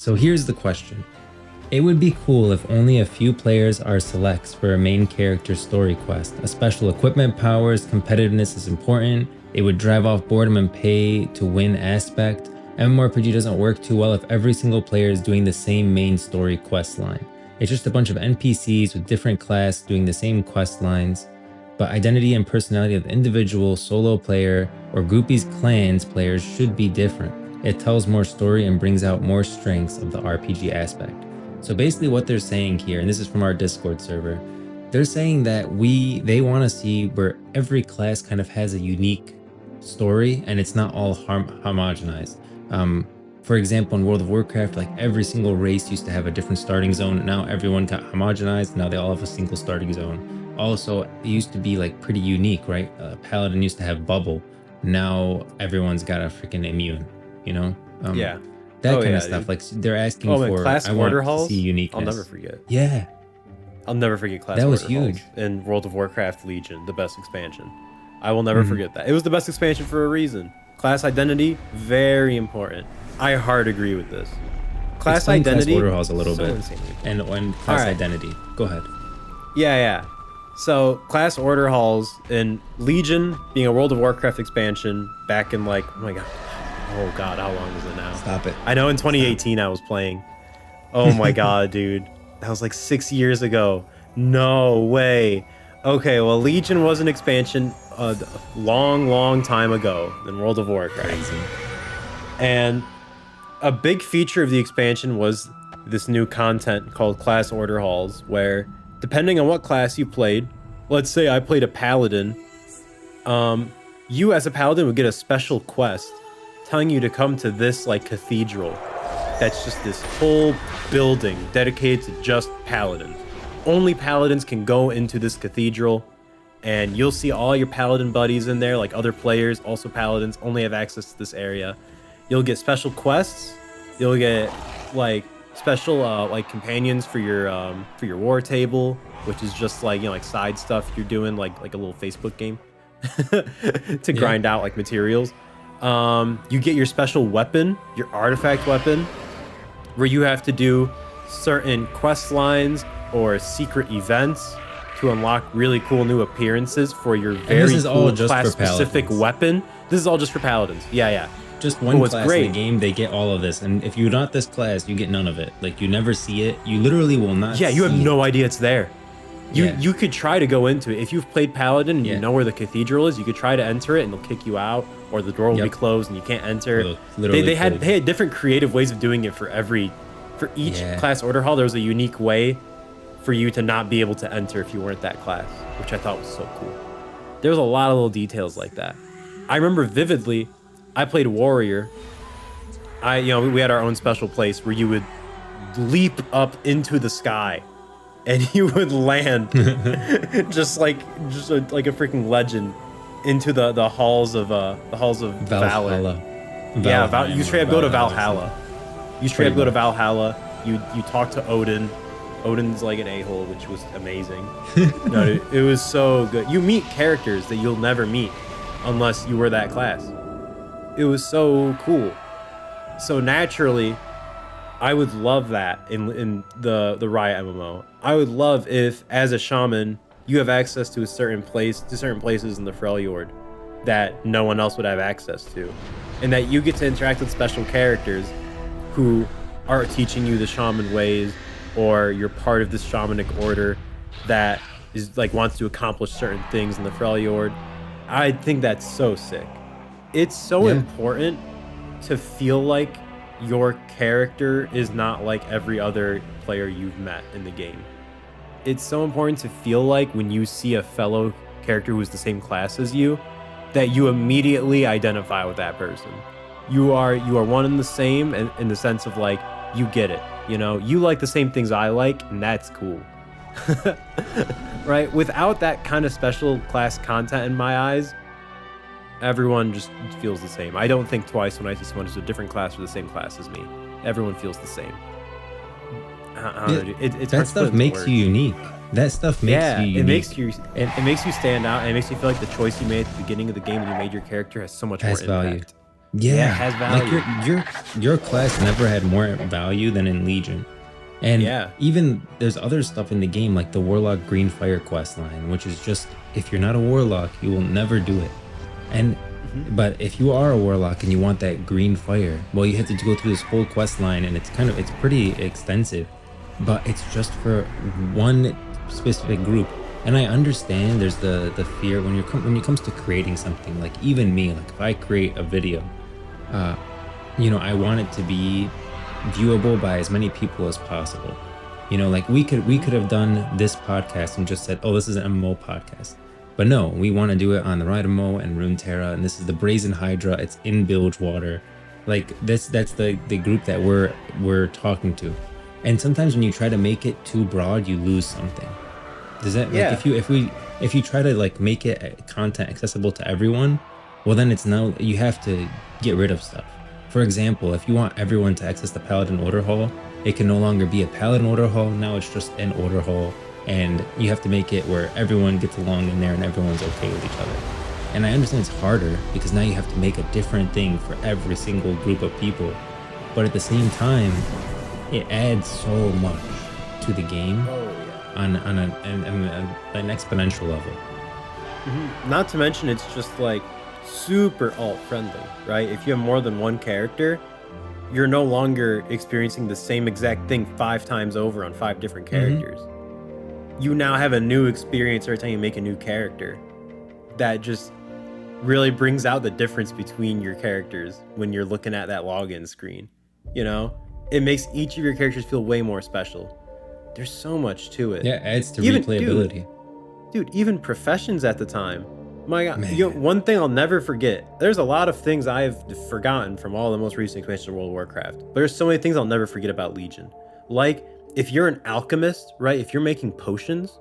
So here's the question. It would be cool if only a few players are selects for a main character story quest. A special equipment powers, competitiveness is important. It would drive off boredom and pay to win aspect. MMORPG doesn't work too well if every single player is doing the same main story quest line. It's just a bunch of NPCs with different class doing the same quest lines, but identity and personality of the individual solo player or groupies clans players should be different. It tells more story and brings out more strengths of the RPG aspect. So basically what they're saying here, and this is from our Discord server, they're saying that they want to see where every class kind of has a unique story and it's not all homogenized. For example, in World of Warcraft, like every single race used to have a different starting zone. Now everyone got homogenized. Now they all have a single starting zone. Also, it used to be like pretty unique, right? Paladin used to have bubble. Now everyone's got a freaking immune, you know? Yeah. That kind of stuff. Dude. Like they're asking for class I order want halls, to see uniqueness. I'll never forget. Yeah. I'll never forget class that was order huge. halls in World of Warcraft Legion, the best expansion. I will never forget that. It was the best expansion for a reason. Class identity, very important. I hard agree with this. Class Explain identity. Class order halls a little so bit. Insane. And class identity. Go ahead. Yeah. So class order halls in Legion being a World of Warcraft expansion back in like, oh god, how long was it now? Stop it. I know in 2018 I was playing. Oh my god, dude. That was like 6 years ago. No way. Okay, well, Legion was an expansion a long time ago than World of Warcraft. Crazy. And a big feature of the expansion was this new content called Class Order Halls, where depending on what class you played, let's say I played a Paladin, you as a Paladin would get a special quest telling you to come to this like cathedral. That's just this whole building dedicated to just Paladins. Only Paladins can go into this cathedral, and you'll see all your Paladin buddies in there, like other players, also Paladins, only have access to this area. You'll get special quests. You'll get like special like companions for your war table, which is just like, you know, like side stuff you're doing, like a little Facebook game to grind out like materials. You get your special weapon, your artifact weapon, where you have to do certain quest lines or secret events to unlock really cool new appearances for your very cool class-specific weapon. This is all just for Paladins. Yeah. Just one class in the game, they get all of this. And if you're not this class, you get none of it. Like, you never see it. You literally will not see it. Yeah, you have no idea it's there. You could try to go into it. If you've played Paladin and you know where the cathedral is, you could try to enter it and they'll kick you out, or the door will be closed and you can't enter. They had different creative ways of doing it for each class order hall. There was a unique way for you to not be able to enter if you weren't that class, which I thought was so cool. There was a lot of little details like that. I remember vividly, I played Warrior. We had our own special place where you would leap up into the sky and you would land just like a freaking legend into the halls of Valor. You straight up go to Valhalla. You talk to Odin. Odin's like an a-hole, which was amazing. No, dude, it was so good. You meet characters that you'll never meet unless you were that class. It was so cool. So naturally, I would love that in the Riot MMO. I would love if, as a shaman, you have access to certain places in the Freljord that no one else would have access to, and that you get to interact with special characters who are teaching you the shaman ways, or you're part of this shamanic order that is like wants to accomplish certain things in the Freljord. I think that's so sick. It's so important to feel like your character is not like every other player you've met in the game. It's so important to feel like when you see a fellow character who's the same class as you, that you immediately identify with that person. You are one and the same in the sense of like, you get it. You know, you like the same things I like, and that's cool. Right? Without that kind of special class content in my eyes, everyone just feels the same. I don't think twice when I see someone who's a different class or the same class as me. Everyone feels the same. That stuff makes you unique. That stuff makes you unique. It makes you stand out, and it makes you feel like the choice you made at the beginning of the game when you made your character has so much more impact. Value. Yeah, it has value. like your class never had more value than in Legion. And Yeah. even there's other stuff in the game like the Warlock Green Fire quest line, which is just if you're not a Warlock, you will never do it. And but if you are a Warlock and you want that green fire, well, you have to go through this whole quest line, and it's pretty extensive, but it's just for one specific group. And I understand there's the fear when it comes to creating something. Like even me, like if I create a video, I want it to be viewable by as many people as possible. Like we could have done this podcast and just said, oh, this is an MMO podcast. But no, we want to do it on the Riot MMO and Runeterra, and this is the Brazen Hydra. It's in Bilgewater. Like that's the group that we're talking to. And sometimes when you try to make it too broad, you lose something. Does that if you try to like make it content accessible to everyone, well then it's now you have to get rid of stuff. For example, if you want everyone to access the Paladin Order Hall, it can no longer be a Paladin Order Hall. Now it's just an Order Hall, and you have to make it where everyone gets along in there and everyone's okay with each other. And I understand it's harder because now you have to make a different thing for every single group of people, but at the same time, it adds so much to the game on an exponential level. Not to mention, it's just like super alt friendly, right? If you have more than one character, you're no longer experiencing the same exact thing 5 times over on 5 different characters. You now have a new experience every time you make a new character. That just really brings out the difference between your characters when you're looking at that login screen. It makes each of your characters feel way more special. There's so much to it. Yeah, it adds to replayability. Dude, even professions at the time. My God, Man. one thing I'll never forget. There's a lot of things I've forgotten from all the most recent expansions of World of Warcraft. But there's so many things I'll never forget about Legion. Like, if you're an alchemist, right? If you're making potions,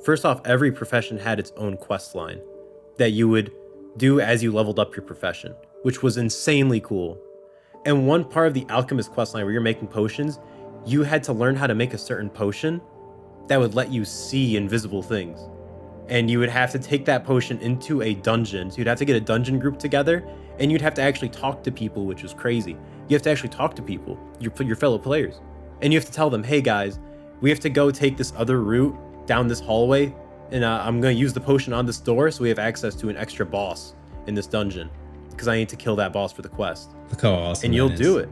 first off, every profession had its own quest line that you would do as you leveled up your profession, which was insanely cool. And one part of the alchemist quest line where you're making potions, you had to learn how to make a certain potion that would let you see invisible things. And you would have to take that potion into a dungeon. So you'd have to get a dungeon group together, and you'd have to actually talk to people, which was crazy. You have to actually talk to people, your fellow players. And you have to tell them, hey guys, we have to go take this other route down this hallway, and I'm going to use the potion on this door so we have access to an extra boss in this dungeon, because I need to kill that boss for the quest. Look how awesome. And you'll do it.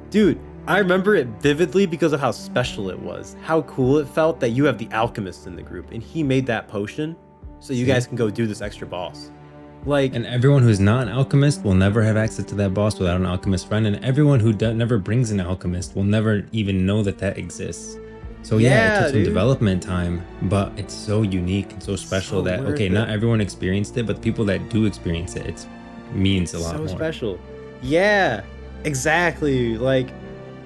Dude, I remember it vividly because of how special it was. How cool it felt that you have the alchemist in the group, and he made that potion so you guys can go do this extra boss. And everyone who's not an alchemist will never have access to that boss without an alchemist friend, and everyone who never brings an alchemist will never even know that exists. So it took some development time, but it's so unique and so special that not everyone experienced it, but the people that do experience it, it means a lot more. So special. Yeah, exactly.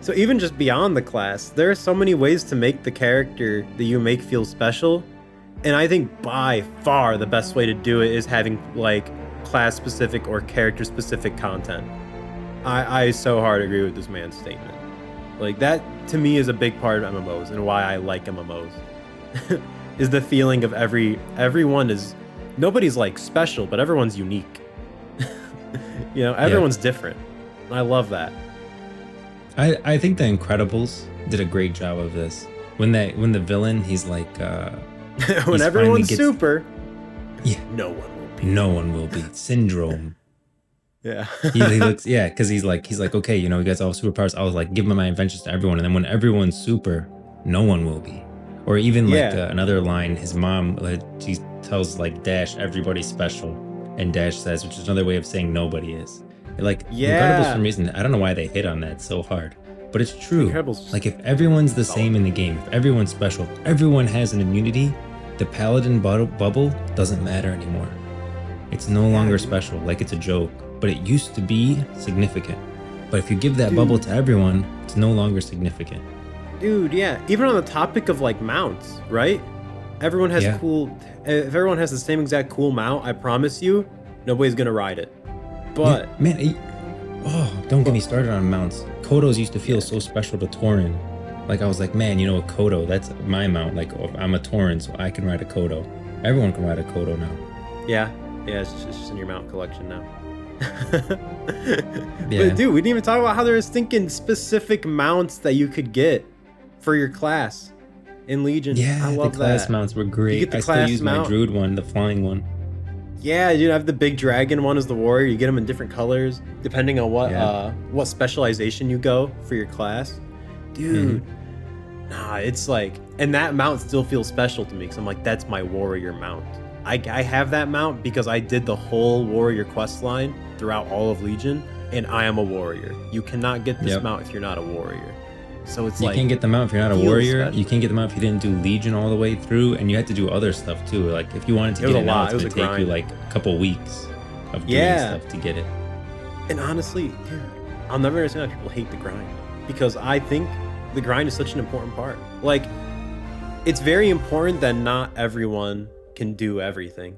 So even just beyond the class, there are so many ways to make the character that you make feel special. And I think by far the best way to do it is having class specific or character specific content. I so hard agree with this man's statement. That to me is a big part of MMOs and why I like MMOs. Is the feeling of everyone is, nobody's special, but everyone's unique. Everyone's different. I love that. I think the Incredibles did a great job of this. When the villain, he's when everyone's super, no one will be. Syndrome. Yeah. he looks, because he's like, okay, you guys all have superpowers. I was give my inventions to everyone, and then when everyone's super, no one will be. Or even another line, his mom, she tells Dash, everybody's special, and Dash says, which is another way of saying nobody is. Incredibles, for some reason, I don't know why they hit on that so hard, but it's true. If everyone's the same in the game, if everyone's special, if everyone has an immunity, the Paladin bubble doesn't matter anymore. It's no longer special, it's a joke, but it used to be significant. But if you give that bubble to everyone, it's no longer significant. Dude, yeah. Even on the topic of mounts, right? Everyone has if everyone has the same exact cool mount, I promise you, nobody's gonna ride it. But don't get me started on mounts. Kodos used to feel so special to Tauren. I was like, man, a Kodo, that's my mount. I'm a Tauren, so I can ride a Kodo. Everyone can ride a Kodo now. Yeah, it's just in your mount collection now. But dude, we didn't even talk about how there's thinking specific mounts that you could get for your class in Legion. Yeah, I love the class that. mounts were great. You get the I still class use mount. my druid one, the flying one. Yeah, dude, I have the big dragon one as the warrior. You get them in different colors depending on what specialization you go for your class. Dude, nah, it's like, and that mount still feels special to me because I'm like, that's my warrior mount. I have that mount because I did the whole warrior quest line throughout all of Legion, and I am a warrior. You cannot get this mount if you're not a warrior. So it's like, you can't get them out if you're not a feels warrior. special. You can't get them out if you didn't do Legion all the way through, and you had to do other stuff too. Like if you wanted to It was get a it now, lot. it's It was gonna a take you grind. like a couple weeks of doing stuff to get it. And honestly, dude, I'll never understand how people hate the grind, because I think the grind is such an important part. Like, it's very important that not everyone can do everything.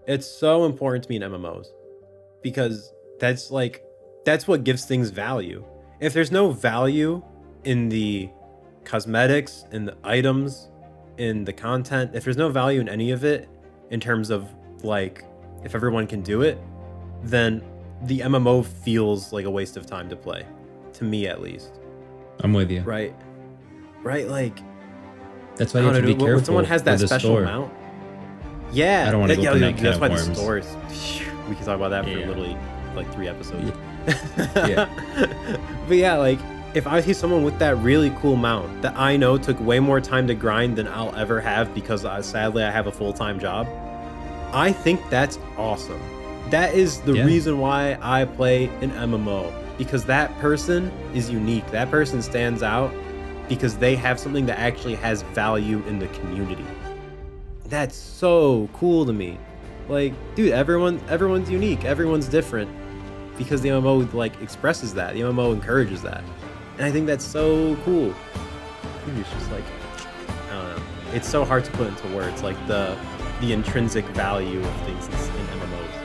It's so important to me in MMOs, because that's what gives things value. If there's no value in the cosmetics, in the items, in the content, if there's no value in any of it, in terms of like, if everyone can do it, then the MMO feels like a waste of time to play, to me at least. I'm with you. Right, like, That's why you have to be careful. when someone has that with the special store. mount. Yeah, I don't want to open that can that's of why the worms. stores. We can talk about that for Yeah. literally like 3 episodes. Yeah. But yeah, like, if I see someone with that really cool mount that I know took way more time to grind than I'll ever have because sadly I have a full-time job, I think that's awesome. That is the reason why I play an MMO, because that person is unique. That person stands out because they have something that actually has value in the community. That's so cool to me. Like, dude, everyone's unique. Everyone's different, because the MMO like expresses that. The MMO encourages that. And I think that's so cool. I think it's just like, I don't know. It's so hard to put into words, like the intrinsic value of things in MMOs.